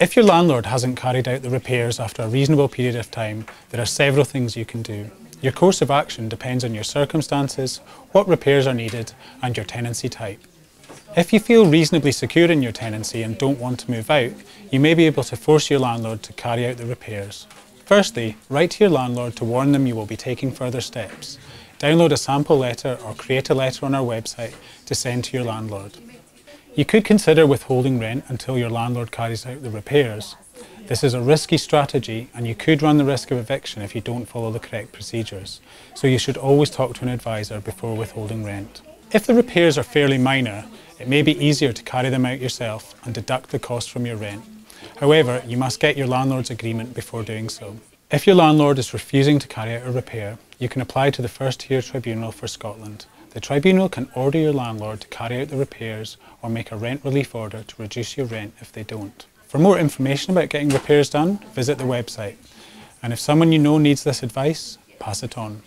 If your landlord hasn't carried out the repairs after a reasonable period of time, there are several things you can do. Your course of action depends on your circumstances, what repairs are needed, and your tenancy type. If you feel reasonably secure in your tenancy and don't want to move out, you may be able to force your landlord to carry out the repairs. Firstly, write to your landlord to warn them you will be taking further steps. Download a sample letter or create a letter on our website to send to your landlord. You could consider withholding rent until your landlord carries out the repairs. This is a risky strategy and you could run the risk of eviction if you don't follow the correct procedures, so you should always talk to an advisor before withholding rent. If the repairs are fairly minor, it may be easier to carry them out yourself and deduct the cost from your rent. However, you must get your landlord's agreement before doing so. If your landlord is refusing to carry out a repair, you can apply to the First Tier Tribunal for Scotland. The tribunal can order your landlord to carry out the repairs or make a rent relief order to reduce your rent if they don't. For more information about getting repairs done, visit the website. And if someone you know needs this advice, pass it on.